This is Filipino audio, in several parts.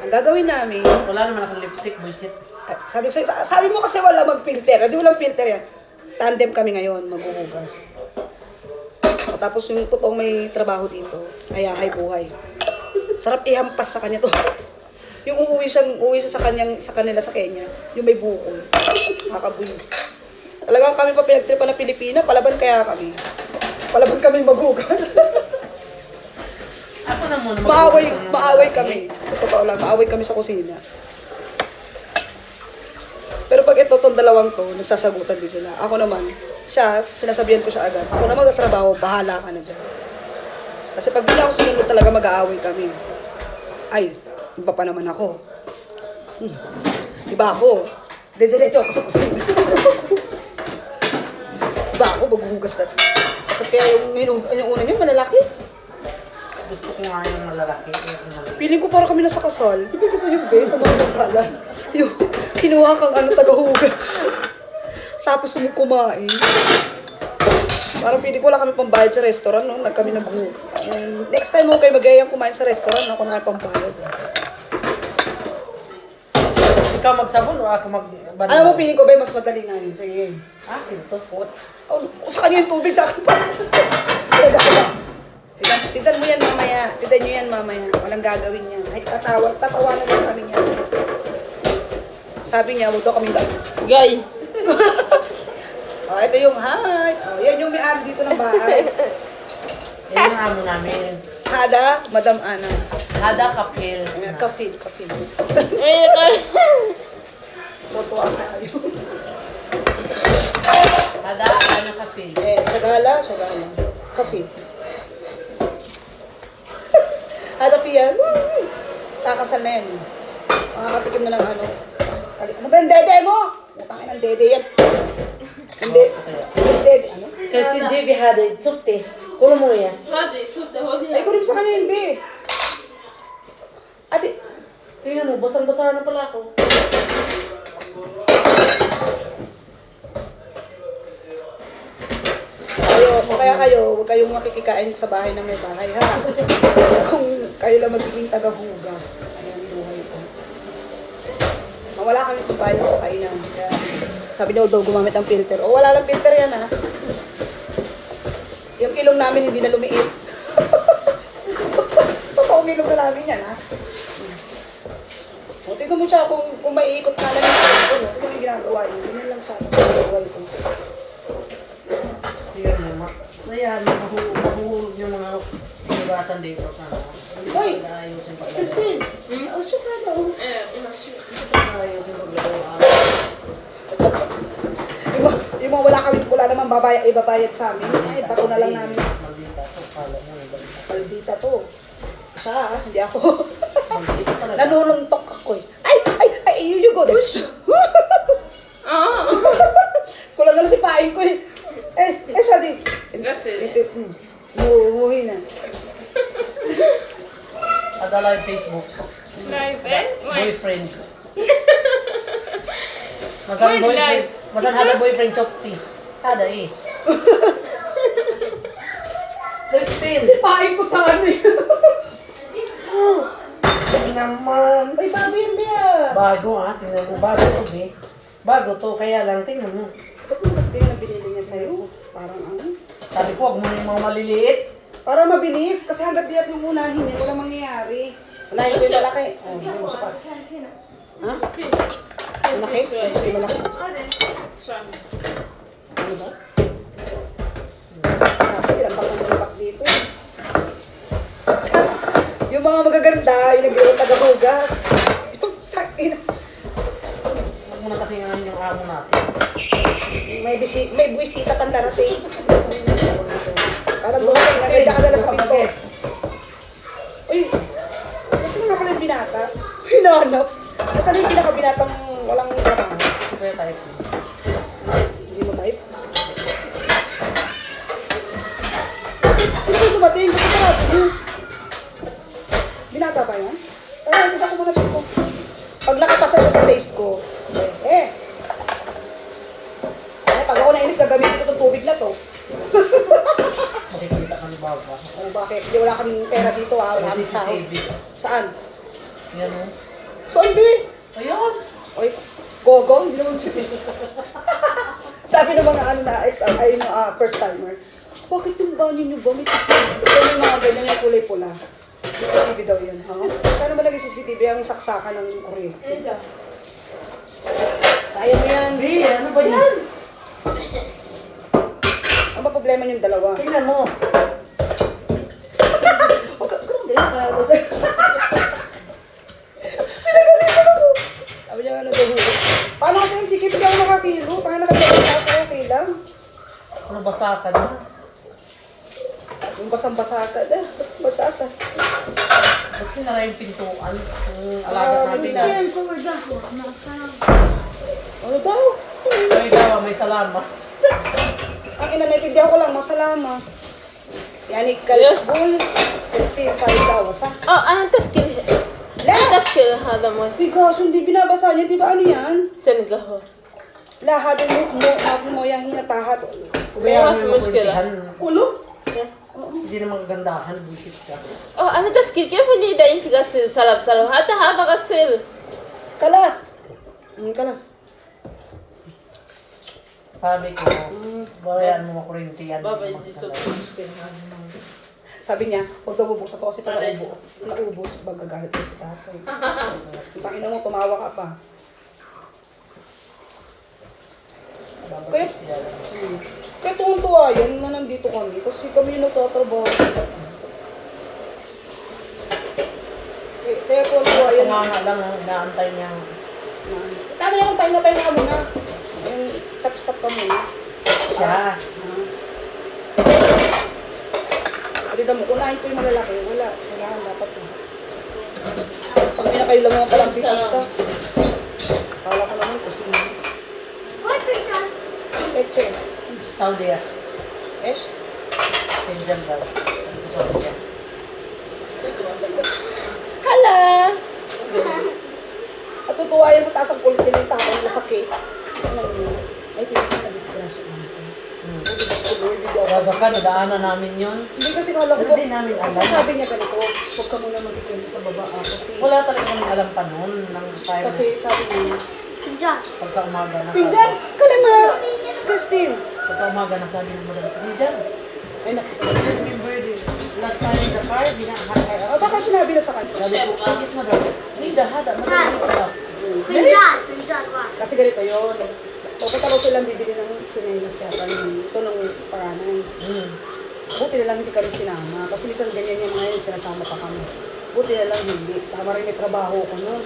Ang gagawin namin, Wala naman akong lipstick, buisit. sabi mo kasi wala mag-filter. Hindi walang filter yan. Tandem kami ngayon, maghuhugas. Tapos yung totoong may trabaho dito, ayahay buhay. Sarap ihampas sa kanya to. Yung uuwi siya sa kanila sa Kenya, yung may bukol. Nakakabulis. Talagang kami pa pinagtripan na Pilipina, palaban kaya kami. Palaban kami maghugas. Ako na muna. Maaway kami. Totoo lang, maaway kami sa kusina. Pero pag ito, tong dalawang to, nagsasagutan din sila. Ako naman, sinasabihan ko siya agad. Ako naman sa trabaho, bahala ka na dyan. Kasi pag di na ako sinunod talaga, mag-aaway kami. Ay, iba pa naman ako. Iba ako. Didiretso ako sa kusina. Iba ako, maghuhugas na. Kaya yung una niya, malalaki. Gusto ko nga yung malalaki. Piling ko para kami nasa kasal. Ibig ko yung base sa mga kasalan. Yung kinuha kang tagahugas. Tapos mo kumain. Parang piling ko wala kami pambayad sa restaurant, no? Kami naghuhugas. Next time mo kayo mag-ayang kumain sa restaurant, ako na kayo pambayad. Ikaw magsabon o ako mag-bandaw? Alam mo, piling ko ba mas madali nga yun? Sige. Akin to. Sa kanya yung tubig, sa akin pa. Tignan mo yan mamaya. Tignan nyo yan mamaya. Walang gagawin yan. Ay, tatawanan lang kami yan. Sabi niya, huwag daw kami Gay! ito yung hi. Yan yung may-ari dito ng bahay. Yan ang amo namin. Hada, Madam Ana. Hada kapil. Kapil. Tutuwa tayo. Hada, ano kapil. Sagala. Kapil. Hada piyan. Takasal na yan. Makakatikim na ng ano. Ano ba yung dede mo? Utangin ang dede yan. Hindi. Dede. Ano? Kasi JB hada, sukte. Kulo mo yan. Ay, kunin sa kanya yun, be. Ate. Tingnan mo, basang-basa na pala ako. Huwag kayong makikikain sa bahay ng may bahay, ha? Kung kayo lang magiging taga-hugas. Ayan, buhay ko. Mawala kami pagbayad sa kainan. Kaya, sabi niya daw gumamit ng filter. O, wala lang filter yan, ha? Yung ilong namin hindi na lumiit. Totoong ilong na namin yan, ha? O, tignan mo siya kung may ikot na lang yung ilong. Tignan mo yung ginagawa yun. Ganyan lang siya. Ginagawa ko. Tingnan mo, Ayan, mahuhulog yung mga hinugasan dito. Hoy! Ayusin pa. Christine! Oh, siya ka daw. Ayusin pa. Yung mga wala naman ibabayad sa amin. Ay, bato na lang namin. Maldita to, pala mo. Maldita to. Siya, hindi ako. Maldita talaga. Nanununtok ako eh. Ay, you go there. Kulang lang si pain ko eh. Siya di. Umuwi na. Adala yung Facebook. Live Boyfriend. Masan hada boyfriend chokti. Hada eh. Christine. Si pain ko sa ano eh. Naman. Ay, bago yan, Bea. Bago tingnan mo. Bago to, be. Bago to, kaya lang, tingnan mo. Ba't mo mas Bea na binili niya sa'yo? Parang ano? Sabi ko, huwag mo na yung mga maliliit. Para mabilis, kasi hanggat diyan yung unahin eh, walang mangyayari. Unahin ko yung malaki. Oh, hindi mo siya pa. Ha? Malaki? Sige, malaki. Ano ba? Kasi ilang bakang dito. Yung mga magaganda, yung nag-iwag taga-hugas. Yung takin. Huwag mo na kasi ngayon yung amo natin. May buwisita kang darating. Parang dumating, nandiyan ka dala sa pinto. Uy, kasi nga pala yung binata. Hinanap. Nasaan yung pinaka-binatang walang trabaho? Kaya tayo. Hindi mo type? Sino yung dumating? Ba't sarado mo? Binata pa yan? Tara, hindi ako muna ko. Pag nakapasa siya sa taste ko, pag ako nainis, gagamitin ko itong tubig na to. Makikita ka ni Baba. O bakit? Hindi wala kaming pera dito, ha? Wala kaming sahod. CCTV. Saan? Yan o. Saan, be? Ayun. Oy, gogo, hindi naman siya dito. Sabi ng mga first timer, bakit yung banyo nyo ba may CCTV? Ito yung mga ganyan yung kulay pula. CCTV daw yun, ha? Paano ba naging CCTV ang saksakan ng kuryente? Kaya mo yan. Be, ano ba yan? Ano ba problema yung dalawa? Tingnan mo. Huwag ka, pinagalitan ako. Sabi niya nga nagahulog. Paano kasi yung sikip niya ako makakilo? Tanga nakagalitan ako, okay lang. Ano basa ka na? Yung basang-basa ka na, basang-basasa. Ba't sinara yung pintuan? Yung alaga namin na. Yan, so we're done. Nasa. Ano daw? Ay, daw, may salama. Ang inanaintindihan ko lang, masalama. Yani kalbul, Christine, sa'yo daw, basa. أنا تفكير La! تفكير هذا ما Bigas, hindi binabasa niya, di ba ano yan? عشان القهوة Lahad mo yung hinatahat. ما في yung مشكلة. kwentihan. Ulo? Hindi na magagandahan, bullshit ka. أنا تفكير كيف اللي إذا أنت غسل سلب سلب حتى هذا غسل Kalas. Kalas. Sabi ko, bayan mo makurinti yan. بابا Hindi يجي magsalay. سوق مشكلة Sabi niya, huwag daw bubuksan to kasi pag naubos, magagalit ko si tatay. Tangina mo, tumawa ka pa. Kaya, kaya tuwang-tuwa yan na nandito kami kasi kami yung nagtatrabaho. Kaya tuwang-tuwa yan. Kung nga lang, inaantay niya. Tama yan kung pahinga-pahinga ka muna. Yung stop-stop ka muna. Siya. Pagkita mo, kunahin ko yung malalaki. Wala. Kailangan dapat ko. Pag pinakayo lang mga palang bisita. Kala ko naman kusina. What's your time? Eche. Saudi ah. Esh. Pinjan daw. Saudi ah. Hala! At tutuwa yan sa taas ang kulit nila yung tapon nila sa cake. Ay, tinigil na disgrasya namin. Rasa ka, nadaanan namin yun. Hindi kasi kala ko. Hindi namin alam. Kasi sabi niya ganito, huwag ka muna magkikwento sa baba. Kasi, Wala talaga kami alam pa noon. Nang time kasi sabi niya, Pinjan. pagka umaga na Pindan! Kalima! Christine! Pagka umaga na sabi ng madam, Pinjan, Ay, nakita ko. remember the last time in the car, dinahakar. O, baka sinabi na sa kanya. Sabi ko, yes madam, Linda, hada, madam, ka. Pinjan. Pinjan. What? Kasi ganito yun. Pupunta ko silang bibili ng sinelas yata. Ito nung panganay. Buti na lang hindi kami sinama. Kasi minsan ganyan yung mga yun, sinasama pa kami. Buti na lang hindi. Tama rin may trabaho ko nun.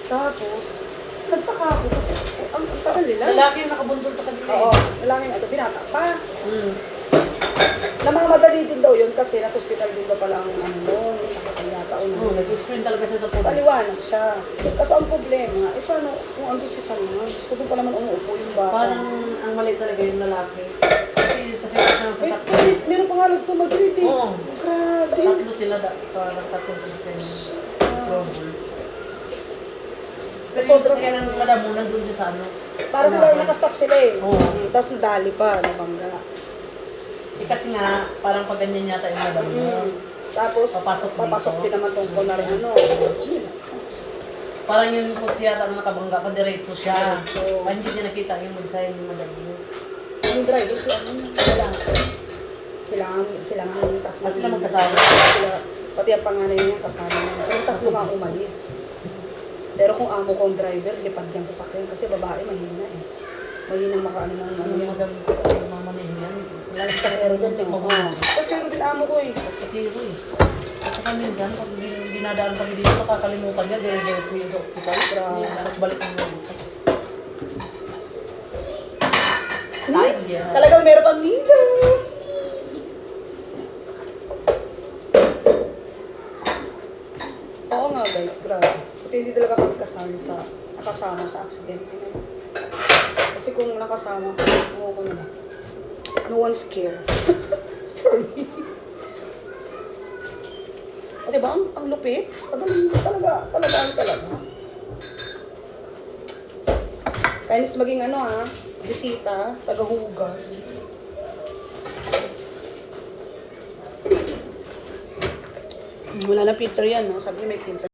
Tapos, nagtaka ako. Ang tagal nila. Lalaki yung nakabundol sa kanila. Oo, lalaki yung binata pa. Mm. Namamadali din daw yun kasi nasa hospital din daw pala ang ano nun. Nakakayata o Oh, nag-explain talaga siya sa pulis. paliwanag siya. Kasi ang problema, paano kung ando si Salman? Gusto ko pa naman umuupo yung bata. Parang ang mali talaga yung lalaki. Kasi sa sitwasyon ng Wait, sasakyan. meron pa nga to Madrid eh. Oo. Grabe. Tatlo sila sa nagtatong sasakyan. Trouble. Pero yung sasakyan ng madam mo, nandun siya sa ano. Para sila nakastop sila eh. Oo. Tapos nadali pa, nabangga. Eh kasi nga, parang pag ganyan yata yung madam mo. Tapos, Papasok papasok dito. din naman tong kunwari ano. Yes. Parang yung kotse yata na nakabangga pa, diretso siya. Oo. Ay, hindi niya nakita yung magsayin ng madam mo. Yung driver, sila ang tatlo. Ah, sila magkasama? Sila, pati ang panganay niya kasama niya. Sila tatlo nga umalis. Pero kung amo ko ang driver, lipad niyang sasakyan kasi babae mahina eh. Mahina makaano ng ano Ano yan. madam ko, mamanahin yan. Lalo sa Kasero din tek mo. mo. Kasero din amo ko eh. Kasi ito eh. At saka minsan, pag dinadaan kami dito, makakalimutan niya, dire-diretso yun sa hospital. Grabe. Tapos balik ng mga Ay, yeah. Talagang meron pang nila. Oo nga guys, grabe. Buti hindi talaga kami nakasama sa aksidente na yun. Kasi kung nakasama ko, no one's care. For me. O diba, ang lupit? Talaga. Kainis maging ano ha, bisita, tagahugas. Wala na filter yan, no? Sabi niya may filter.